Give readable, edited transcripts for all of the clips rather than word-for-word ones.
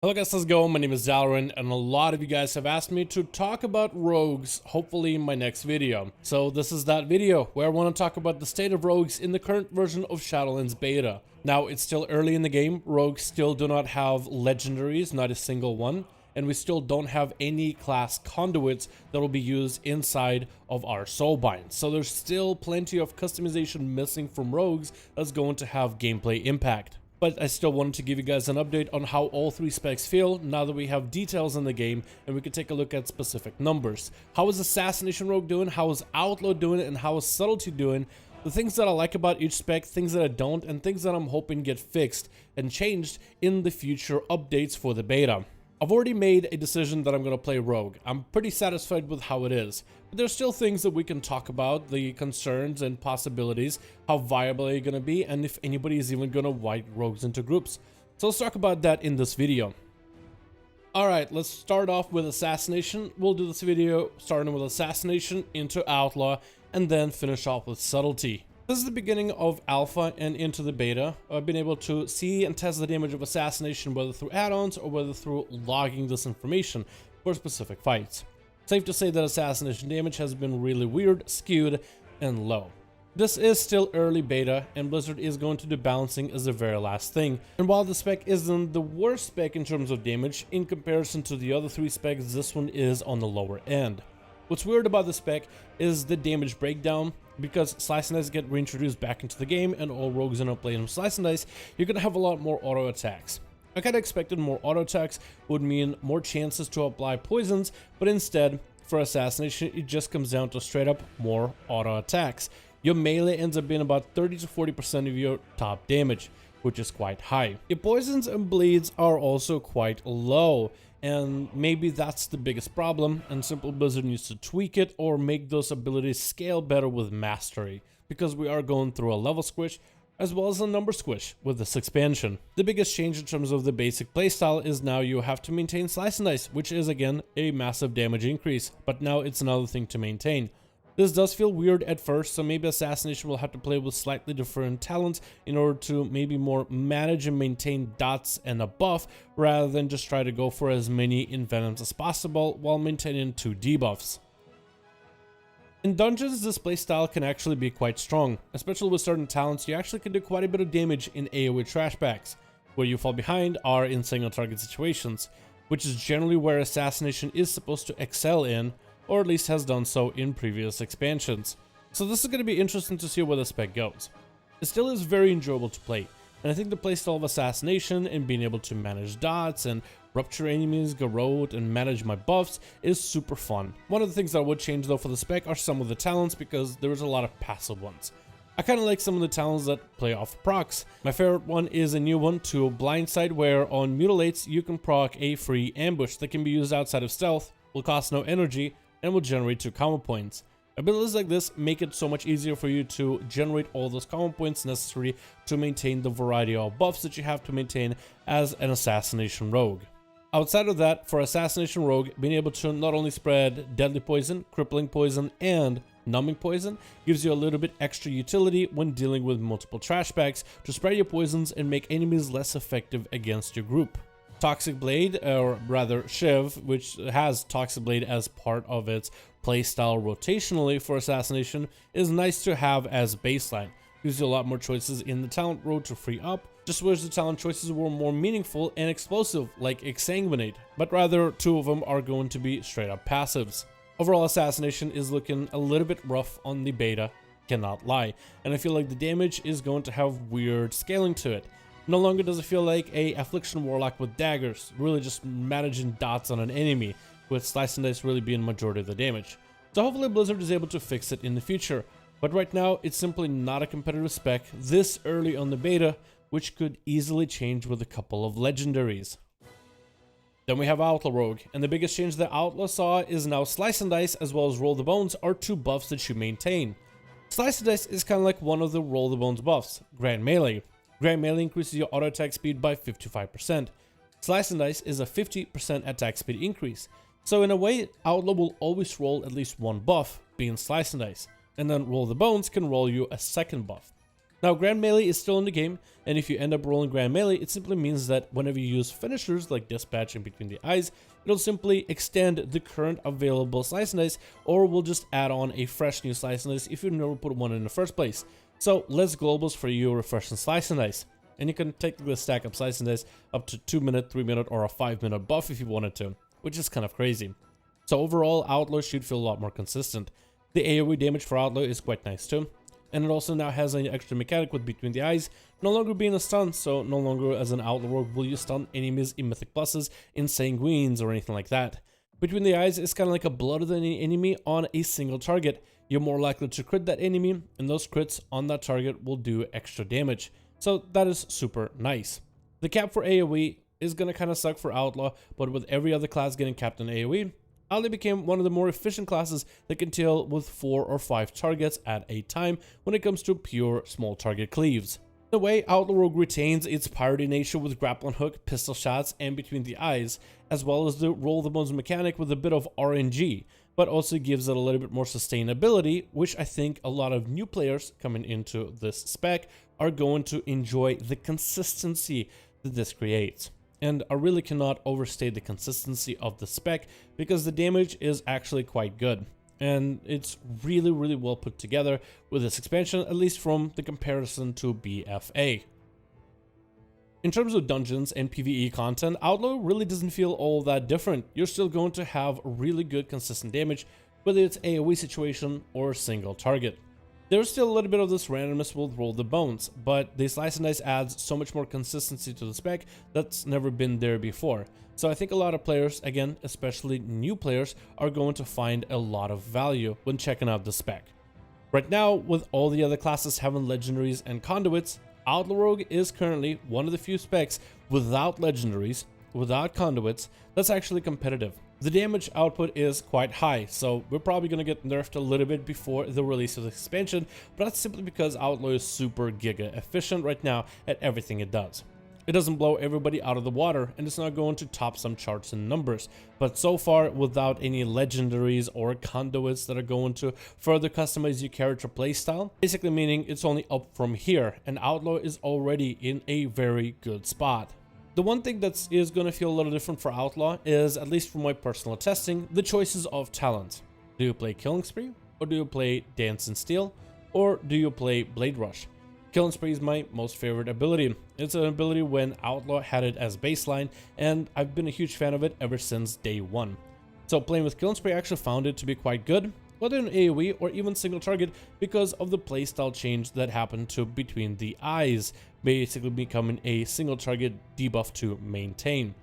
Hello guys, how's it going? My name is Dalaran, and a lot of you guys have asked me to talk about rogues, hopefully in my next video. So this is that video where I want to talk about the state of rogues in the current version of Shadowlands beta. Now, it's still early in the game, rogues still do not have legendaries, not a single one, and we still don't have any class conduits that will be used inside of our soulbinds. So there's still plenty of customization missing from rogues that's going to have gameplay impact. But I still wanted to give you guys an update on how all three specs feel now that we have details in the game and we can take a look at specific numbers. How is Assassination Rogue doing? How is Outlaw doing? And how is Subtlety doing? The things that I like about each spec, things that I don't, and things that I'm hoping get fixed and changed in the future updates for the beta. I've already made a decision that I'm going to play Rogue. I'm pretty satisfied with how it is, but there's still things that we can talk about, the concerns and possibilities, how viable are you going to be, and if anybody is even going to wipe rogues into groups. So let's talk about that in this video. Alright, let's start off with Assassination. We'll do this video starting with Assassination into Outlaw, and then finish off with Subtlety. This is the beginning of Alpha and into the Beta. I've been able to see and test the damage of Assassination whether through add-ons or whether through logging this information for specific fights. Safe to say that Assassination damage has been really weird, skewed, and low. This is still early beta, and Blizzard is going to do balancing as the very last thing. And while the spec isn't the worst spec in terms of damage, in comparison to the other three specs, this one is on the lower end. What's weird about the spec is the damage breakdown. Because Slice and Dice get reintroduced back into the game and all rogues end up playing with Slice and Dice, you're going to have a lot more auto attacks. I kind of expected more auto attacks would mean more chances to apply poisons, but instead, for Assassination, it just comes down to straight up more auto attacks. Your melee ends up being about 30 to 40% of your top damage, which is quite high. Your poisons and bleeds are also quite low. And maybe that's the biggest problem, and Simple Blizzard needs to tweak it or make those abilities scale better with mastery, because we are going through a level squish as well as a number squish with this expansion. The biggest change in terms of the basic playstyle is now you have to maintain Slice and Dice, which is again a massive damage increase, but now it's another thing to maintain. This does feel weird at first, so maybe Assassination will have to play with slightly different talents in order to maybe more manage and maintain dots and a buff, rather than just try to go for as many envenoms as possible while maintaining 2 debuffs. In dungeons, this playstyle can actually be quite strong, especially with certain talents. You actually can do quite a bit of damage in AoE trash packs. Where you fall behind are in single target situations, which is generally where Assassination is supposed to excel in, or at least has done so in previous expansions. So this is going to be interesting to see where the spec goes. It still is very enjoyable to play, and I think the playstyle of Assassination and being able to manage dots and rupture enemies, garrote, and manage my buffs is super fun. One of the things that I would change though for the spec are some of the talents, because there is a lot of passive ones. I kind of like some of the talents that play off procs. My favorite one is a new one to Blindside, where on Mutilates you can proc a free ambush that can be used outside of stealth, will cost no energy, and will generate 2 combo points. Abilities like this make it so much easier for you to generate all those combo points necessary to maintain the variety of buffs that you have to maintain as an Assassination Rogue. Outside of that, for Assassination Rogue, being able to not only spread Deadly Poison, Crippling Poison, and Numbing Poison gives you a little bit extra utility when dealing with multiple trash packs to spread your poisons and make enemies less effective against your group. Toxic Blade, or rather Shiv, which has Toxic Blade as part of its playstyle rotationally for Assassination, is nice to have as baseline. Gives you a lot more choices in the talent road to free up. Just wish the talent choices were more meaningful and explosive, like Exsanguinate, but rather 2 of them are going to be straight up passives. Overall, Assassination is looking a little bit rough on the beta, cannot lie, and I feel like the damage is going to have weird scaling to it. No longer does it feel like a Affliction Warlock with daggers, really just managing dots on an enemy, with Slice and Dice really being the majority of the damage. So hopefully Blizzard is able to fix it in the future, but right now it's simply not a competitive spec this early on the beta, which could easily change with a couple of legendaries. Then we have Outlaw Rogue, and the biggest change that Outlaw saw is now Slice and Dice as well as Roll the Bones are 2 buffs that you maintain. Slice and Dice is kind of like one of the Roll the Bones buffs, Grand Melee. Grand Melee increases your auto attack speed by 55%. Slice and Dice is a 50% attack speed increase. So in a way, Outlaw will always roll at least 1 buff, being Slice and Dice, and then Roll the Bones can roll you a 2nd buff. Now, Grand Melee is still in the game, and if you end up rolling Grand Melee, it simply means that whenever you use finishers like Dispatch in between the eyes, it'll simply extend the current available Slice and Dice, or will just add on a fresh new Slice and Dice if you never put one in the first place. So less globals for you, refreshing Slice and Dice. And you can technically stack up Slice and Dice up to 2-minute, 3-minute, or a 5-minute buff if you wanted to, which is kind of crazy. So overall, Outlaw should feel a lot more consistent. The AoE damage for Outlaw is quite nice too. And it also now has an extra mechanic with Between the Eyes, no longer being a stun, so no longer as an Outlaw Rogue will you stun enemies in Mythic Pluses, in Sanguines, or anything like that. Between the Eyes is kind of like a blood of the enemy on a single target. You're more likely to crit that enemy, and those crits on that target will do extra damage. So that is super nice. The cap for AoE is going to kind of suck for Outlaw, but with every other class getting capped in AoE, Outlaw became one of the more efficient classes that can deal with 4 or 5 targets at a time when it comes to pure small target cleaves. In a way, Outlaw Rogue retains its piratey nature with grappling hook, pistol shots, and Between the Eyes, as well as the roll the bones mechanic with a bit of RNG, but also gives it a little bit more sustainability, which I think a lot of new players coming into this spec are going to enjoy the consistency that this creates. And I really cannot overstate the consistency of the spec because the damage is actually quite good. And it's really, really well put together with this expansion, at least from the comparison to BFA. In terms of dungeons and PvE content, Outlaw really doesn't feel all that different. You're still going to have really good consistent damage, whether it's AoE situation or single target. There's still a little bit of this randomness with Roll the Bones, but the Slice and Dice adds so much more consistency to the spec that's never been there before. So I think a lot of players, again, especially new players, are going to find a lot of value when checking out the spec. Right now, with all the other classes having legendaries and conduits, Outlaw Rogue is currently one of the few specs without legendaries, without conduits, that's actually competitive. The damage output is quite high, so we're probably going to get nerfed a little bit before the release of the expansion, but that's simply because Outlaw is super giga efficient right now at everything it does. It doesn't blow everybody out of the water, and it's not going to top some charts and numbers, but so far without any legendaries or conduits that are going to further customize your character playstyle, basically meaning it's only up from here, and Outlaw is already in a very good spot. The one thing that is going to feel a little different for Outlaw is, at least from my personal testing, the choices of talent. Do you play Killing Spree, or do you play Dance and Steal, or do you play Blade Rush? Killing Spree is my most favorite ability. It's an ability when Outlaw had it as baseline, and I've been a huge fan of it ever since day one. So playing with Killing Spree, I actually found it to be quite good, whether in AoE or even single target, because of the playstyle change that happened to Between the Eyes, basically becoming a single target debuff to maintain.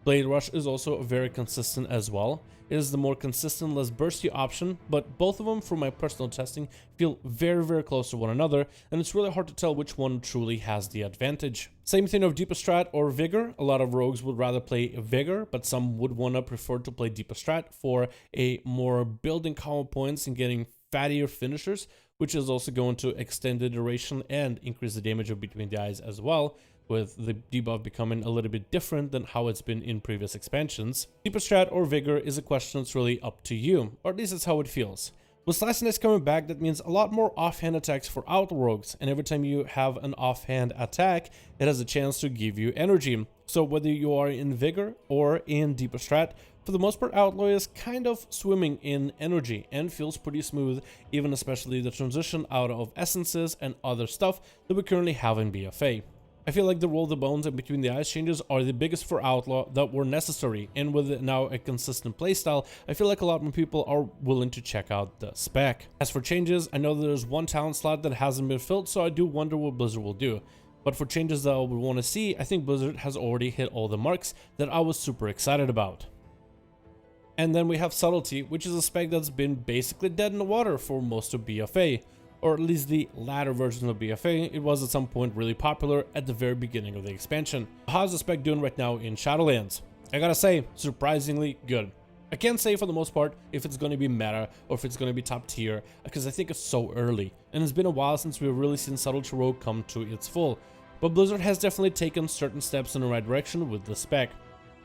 Blade Rush is also very consistent as well. It is the more consistent, less bursty option, but both of them, from my personal testing, feel very, very close to one another, and it's really hard to tell which one truly has the advantage. Same thing of Deeper Strat or Vigor. A lot of rogues would rather play Vigor, but some would want to prefer to play Deeper Strat for a more building combo points and getting fattier finishers, which is also going to extend the duration and increase the damage of Between the Eyes as well, with the debuff becoming a little bit different than how it's been in previous expansions. Deeper Strat or Vigor is a question that's really up to you, or at least that's how it feels. With Slice and Dice coming back, that means a lot more offhand attacks for Outlaw Rogues, and every time you have an offhand attack, it has a chance to give you energy. So whether you are in Vigor or in Deeper Strat, for the most part, Outlaw is kind of swimming in energy and feels pretty smooth, even especially the transition out of essences and other stuff that we currently have in BFA. I feel like the Roll the Bones and Between the Eyes changes are the biggest for Outlaw that were necessary, and with now a consistent playstyle, I feel like a lot more people are willing to check out the spec. As for changes, I know that there's one talent slot that hasn't been filled, so I do wonder what Blizzard will do. But for changes that I would want to see, I think Blizzard has already hit all the marks that I was super excited about. And then we have Subtlety, which is a spec that's been basically dead in the water for most of BFA. Or at least the latter version of BFA. It was at some point really popular at the very beginning of the expansion. How's the spec doing right now in Shadowlands? I gotta say, surprisingly good. I can't say for the most part if it's going to be meta or if it's going to be top tier, because I think it's so early, and it's been a while since we've really seen Subtlety Rogue come to its full. But Blizzard has definitely taken certain steps in the right direction with the spec.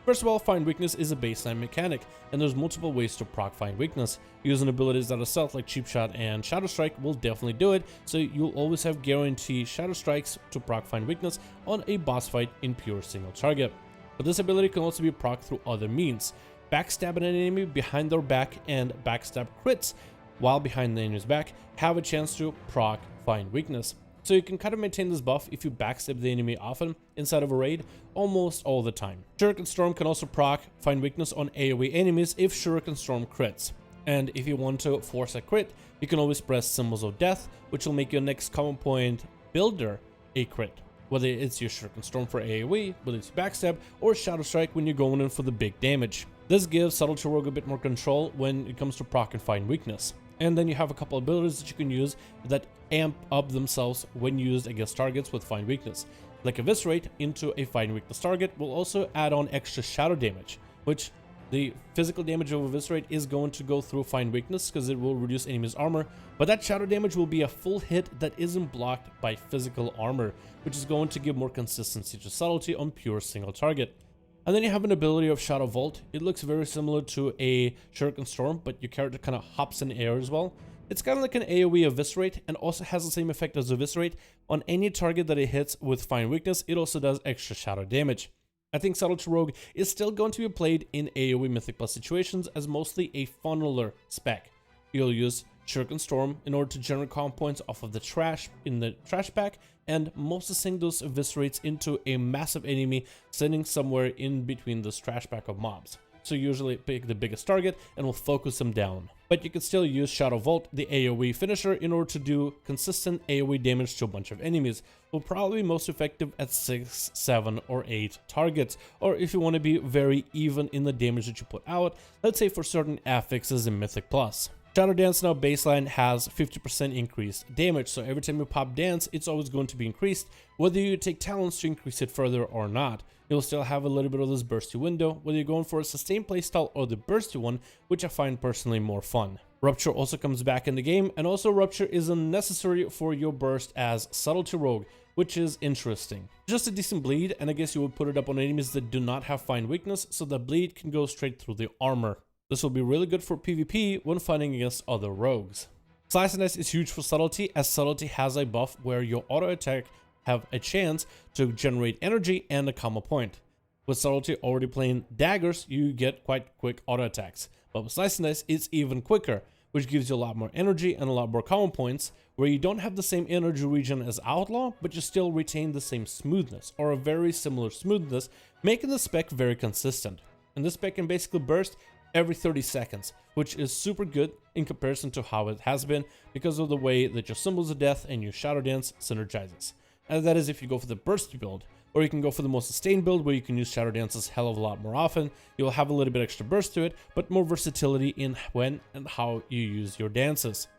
First of all, Find Weakness is a baseline mechanic, and there's multiple ways to proc Find Weakness. Using abilities that are stealth like Cheap Shot and Shadow Strike will definitely do it, so you'll always have guaranteed Shadow Strikes to proc Find Weakness on a boss fight in pure single target. But this ability can also be proc through other means. Backstab an enemy behind their back and backstab crits while behind the enemy's back have a chance to proc Find Weakness. So you can kind of maintain this buff if you backstab the enemy often inside of a raid, almost all the time. Shuriken Storm can also proc Find Weakness on AoE enemies if Shuriken Storm crits. And if you want to force a crit, you can always press Symbols of Death, which will make your next common point builder a crit. Whether it's your Shuriken Storm for AoE, whether it's backstab, or Shadow Strike when you're going in for the big damage. This gives Subtlety Rogue a bit more control when it comes to proc and Find Weakness. And then you have a couple abilities that you can use that amp up themselves when used against targets with Find Weakness. Like Eviscerate into a Find Weakness target will also add on extra shadow damage, which the physical damage of Eviscerate is going to go through Find Weakness because it will reduce enemies' armor, but that shadow damage will be a full hit that isn't blocked by physical armor, which is going to give more consistency to Subtlety on pure single target. And then you have an ability of Shadow Vault. It looks very similar to a Shuriken Storm, but your character kind of hops in the air as well. It's kind of like an AoE Eviscerate and also has the same effect as Eviscerate. On any target that it hits with Find Weakness, it also does extra shadow damage. I think Subtlety Rogue is still going to be played in AoE Mythic Plus situations as mostly a funneler spec. You'll use Shuriken Storm in order to generate comp points off of the trash in the trash pack, and mostly send those eviscerates into a massive enemy sitting somewhere in between this trash pack of mobs. So usually pick the biggest target and will focus them down. But you can still use Shadow Vault, the AoE finisher, in order to do consistent AoE damage to a bunch of enemies. Will probably be most effective at 6, 7, or 8 targets, or if you want to be very even in the damage that you put out, let's say for certain affixes in Mythic Plus. Shadow Dance now baseline has 50% increased damage, so every time you pop Dance, it's always going to be increased, whether you take talents to increase it further or not. You'll still have a little bit of this bursty window, whether you're going for a sustained playstyle or the bursty one, which I find personally more fun. Rupture also comes back in the game, and also Rupture isn't necessary for your burst as Subtlety Rogue, which is interesting. Just a decent bleed, and I guess you would put it up on enemies that do not have Find Weakness, so the bleed can go straight through the armor. This will be really good for PvP when fighting against other rogues. Slice and Dice is huge for Subtlety, as Subtlety has a buff where your auto attack have a chance to generate energy and a combo point. With Subtlety already playing daggers, you get quite quick auto attacks, but with Slice and Dice it's even quicker, which gives you a lot more energy and a lot more combo points, where you don't have the same energy regen as Outlaw, but you still retain the same smoothness, or a very similar smoothness, making the spec very consistent. And this spec can basically burst every 30 seconds, which is super good in comparison to how it has been because of the way that your Symbols of Death and your Shadow Dance synergizes. And that is if you go for the burst build, or you can go for the most sustained build where you can use Shadow Dances hell of a lot more often. You'll have a little bit extra burst to it, but more versatility in when and how you use your dances.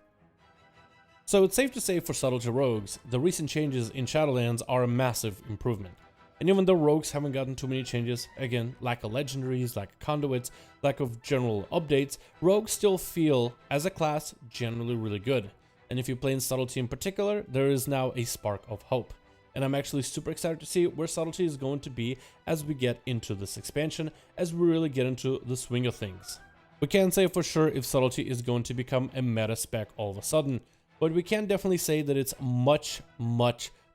So it's safe to say for Subtlety Rogues, the recent changes in Shadowlands are a massive improvement. And even though rogues haven't gotten too many changes, again, lack of legendaries, lack of conduits, lack of general updates, rogues still feel, as a class, generally really good. And if you play in Subtlety in particular, there is now a spark of hope. And I'm actually super excited to see where Subtlety is going to be as we get into this expansion, as we really get into the swing of things. We can't say for sure if Subtlety is going to become a meta spec all of a sudden, but we can definitely say that it's much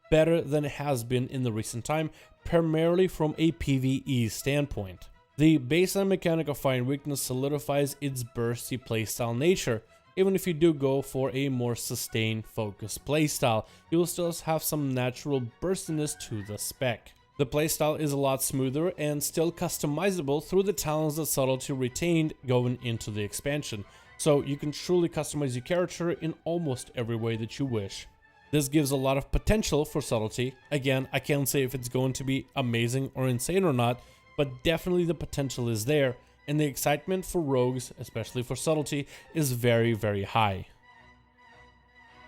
better than it has been in the recent time, primarily from a PvE standpoint. The baseline mechanic of Find Weakness solidifies its bursty playstyle nature. Even if you do go for a more sustained focused playstyle, you will still have some natural burstiness to the spec. The playstyle is a lot smoother and still customizable through the talents that Subtlety retained going into the expansion, so you can truly customize your character in almost every way that you wish. This gives a lot of potential for Subtlety. Again, I can't say if it's going to be amazing or insane or not, but definitely the potential is there, and the excitement for rogues, especially for Subtlety, is very high.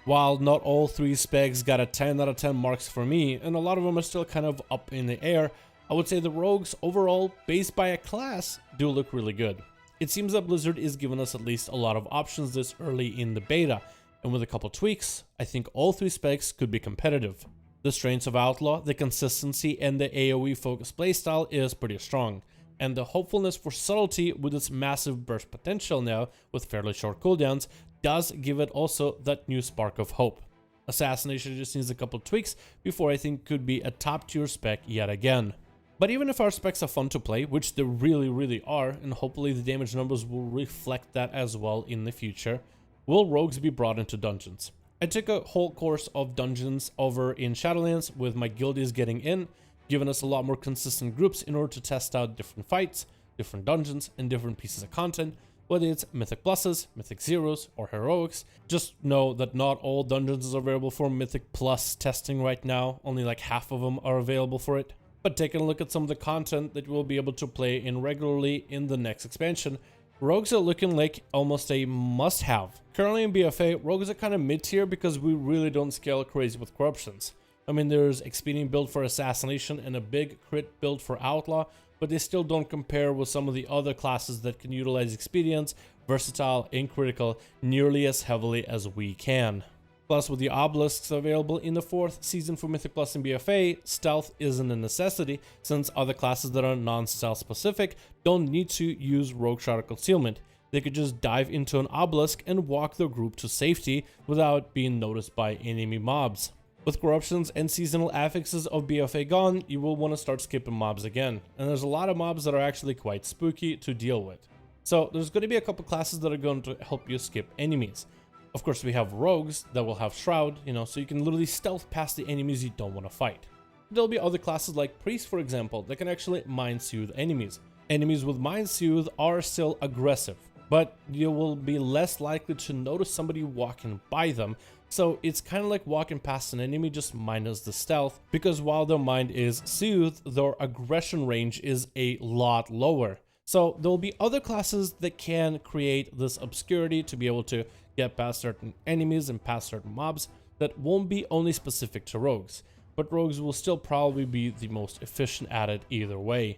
While not all 3 specs got a 10 out of 10 marks for me, and a lot of them are still kind of up in the air, I would say the rogues overall, based by a class, do look really good. It seems that Blizzard is giving us at least a lot of options this early in the beta, and with a couple tweaks, I think all 3 specs could be competitive. The strengths of Outlaw, the consistency, and the AoE focused playstyle is pretty strong. and the hopefulness for Subtlety with its massive burst potential now with fairly short cooldowns does give it also that new spark of hope. Assassination just needs a couple tweaks before I think could be a top tier spec yet again. But even if our specs are fun to play, which they really are, and hopefully the damage numbers will reflect that as well in the future, will rogues be brought into dungeons? I took a whole course of dungeons over in Shadowlands with my guildies getting in, giving us a lot more consistent groups in order to test out different fights, different dungeons, and different pieces of content, whether it's Mythic Pluses, Mythic Zeros, or Heroics. Just know that not all dungeons are available for Mythic Plus testing right now, only like half of them are available for it. But taking a look at some of the content that we'll be able to play in regularly in the next expansion, rogues are looking like almost a must-have. Currently in BFA, rogues are kind of mid-tier because we really don't scale crazy with corruptions. I mean, there's expedient build for Assassination and a big crit build for Outlaw, but they still don't compare with some of the other classes that can utilize expedients, versatile, and critical nearly as heavily as we can. Plus, with the obelisks available in the 4th season for Mythic Plus and BFA, stealth isn't a necessity since other classes that are non-stealth specific don't need to use Rogue Shroud or Concealment. They could just dive into an obelisk and walk their group to safety without being noticed by enemy mobs. With corruptions and seasonal affixes of BFA gone, you will want to start skipping mobs again, and there's a lot of mobs that are actually quite spooky to deal with. So there's going to be a couple classes that are going to help you skip enemies. Of course, we have rogues that will have Shroud, so you can literally stealth past the enemies you don't want to fight. There'll be other classes like Priest, for example, that can actually Mind Soothe enemies. Enemies with Mind Soothe are still aggressive, but you will be less likely to notice somebody walking by them. So it's kind of like walking past an enemy, just minus the stealth, because while their mind is soothed, their aggression range is a lot lower. So there will be other classes that can create this obscurity to be able to get past certain enemies and past certain mobs that won't be only specific to rogues, but rogues will still probably be the most efficient at it either way.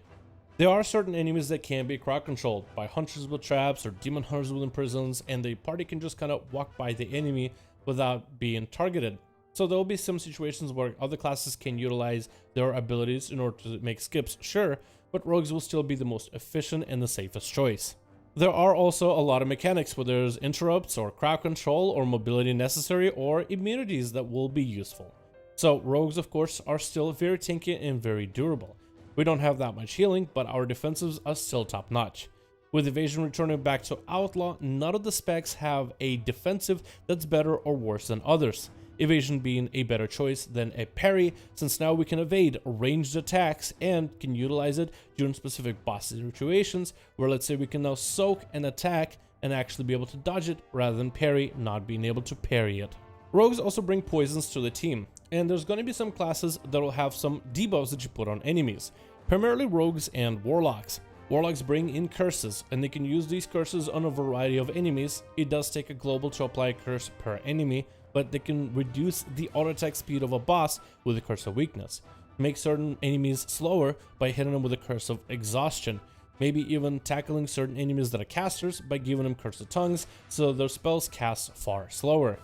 There are certain enemies that can be crowd controlled by hunters with traps or demon hunters within prisons, and the party can just kind of walk by the enemy without being targeted. So there will be some situations where other classes can utilize their abilities in order to make skips, sure, but rogues will still be the most efficient and the safest choice. There are also a lot of mechanics where there's interrupts or crowd control or mobility necessary or immunities that will be useful. So rogues, of course, are still very tanky and very durable. We don't have that much healing, but our defensives are still top notch. With evasion returning back to Outlaw, none of the specs have a defensive that's better or worse than others. Evasion being a better choice than a parry, since now we can evade ranged attacks and can utilize it during specific boss situations where, let's say, we can now soak an attack and actually be able to dodge it rather than parry, not being able to parry it. Rogues also bring poisons to the team, and there's going to be some classes that will have some debuffs that you put on enemies, primarily rogues and warlocks. Warlocks bring in curses, and they can use these curses on a variety of enemies. It does take a global to apply a curse per enemy, but they can reduce the auto attack speed of a boss with a curse of weakness, make certain enemies slower by hitting them with a curse of exhaustion, maybe even tackling certain enemies that are casters by giving them curse of tongues so their spells cast far slower.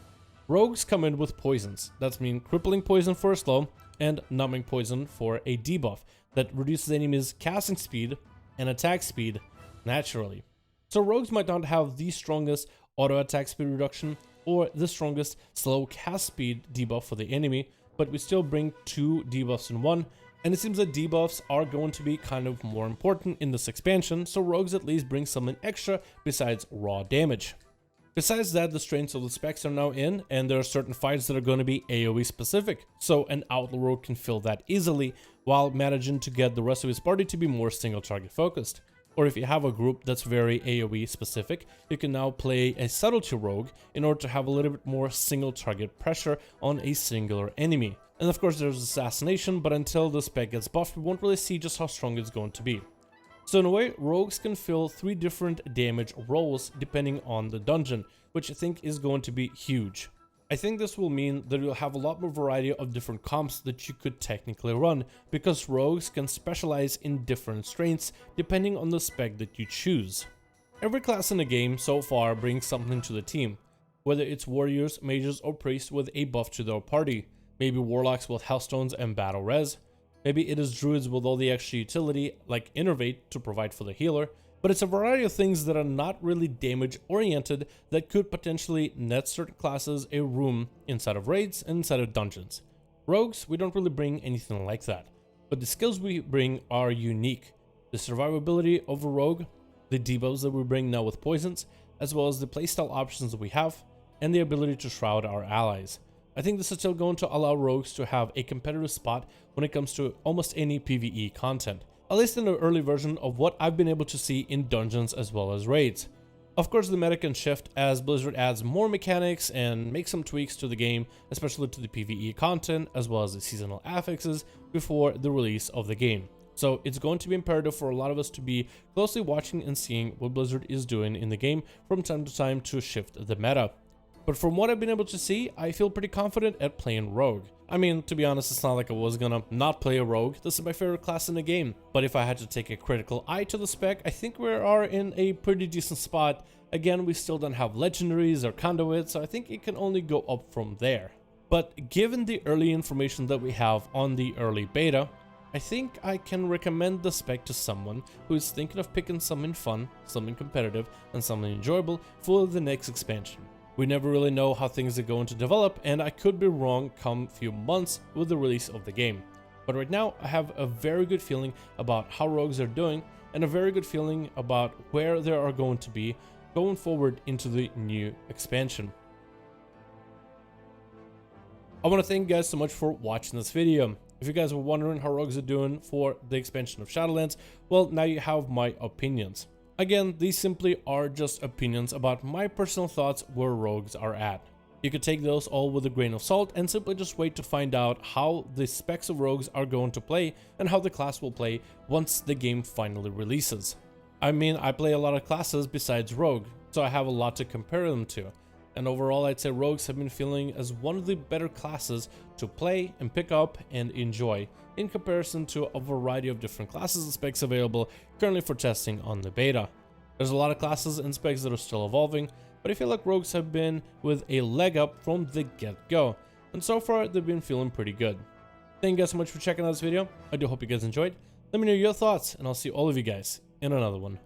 Rogues come in with poisons. That's mean crippling poison for a slow and numbing poison for a debuff that reduces enemies' casting speed and attack speed naturally. So rogues might not have the strongest auto attack speed reduction or the strongest slow cast speed debuff for the enemy, but we still bring 2 debuffs in one, and it seems that debuffs are going to be kind of more important in this expansion, so rogues at least bring something extra besides raw damage. Besides that, the strengths of the specs are now in, and there are certain fights that are going to be AoE specific, so an Outlaw Rogue can fill that easily while managing to get the rest of his party to be more single target focused. Or if you have a group that's very AoE specific, you can now play a Subtlety Rogue in order to have a little bit more single target pressure on a singular enemy. And of course there's Assassination, but until the spec gets buffed, we won't really see just how strong it's going to be. So in a way, rogues can fill 3 different damage roles depending on the dungeon, which I think is going to be huge. I think this will mean that you'll have a lot more variety of different comps that you could technically run, because rogues can specialize in different strengths depending on the spec that you choose. Every class in the game so far brings something to the team, whether it's warriors, mages, or priests with a buff to their party, maybe warlocks with healthstones and battle res, Maybe it is druids with all the extra utility like Innervate to provide for the healer, but it's a variety of things that are not really damage oriented that could potentially net certain classes a room inside of raids and inside of dungeons. Rogues, we don't really bring anything like that, but the skills we bring are unique. The survivability of a rogue, the debuffs that we bring now with poisons, as well as the playstyle options that we have, and the ability to shroud our allies. I think this is still going to allow rogues to have a competitive spot when it comes to almost any PvE content, at least in the early version of what I've been able to see in dungeons as well as raids. Of course, the meta can shift as Blizzard adds more mechanics and makes some tweaks to the game, especially to the PvE content as well as the seasonal affixes before the release of the game. So it's going to be imperative for a lot of us to be closely watching and seeing what Blizzard is doing in the game from time to time to shift the meta. But from what I've been able to see, I feel pretty confident at playing Rogue. I mean, to be honest, it's not like I was gonna not play a Rogue. This is my favorite class in the game. But if I had to take a critical eye to the spec, I think we are in a pretty decent spot. Again, we still don't have legendaries or conduits, so I think it can only go up from there. But given the early information that we have on the early beta, I think I can recommend the spec to someone who is thinking of picking something fun, something competitive, and something enjoyable for the next expansion. We never really know how things are going to develop, and I could be wrong come few months with the release of the game. But right now, I have a very good feeling about how rogues are doing, and a very good feeling about where they are going to be going forward into the new expansion. I want to thank you guys so much for watching this video. If you guys were wondering how rogues are doing for the expansion of Shadowlands, well, now you have my opinions. Again, these simply are just opinions about my personal thoughts where rogues are at. You could take those all with a grain of salt and simply just wait to find out how the specs of rogues are going to play and how the class will play once the game finally releases. I mean, I play a lot of classes besides rogue, so I have a lot to compare them to. And overall, I'd say rogues have been feeling as one of the better classes to play and pick up and enjoy in comparison to a variety of different classes and specs available currently for testing on the beta. There's a lot of classes and specs that are still evolving, but I feel like rogues have been with a leg up from the get-go, and so far they've been feeling pretty good. Thank you guys so much for checking out this video. I do hope you guys enjoyed. Let me know your thoughts, and I'll see all of you guys in another one.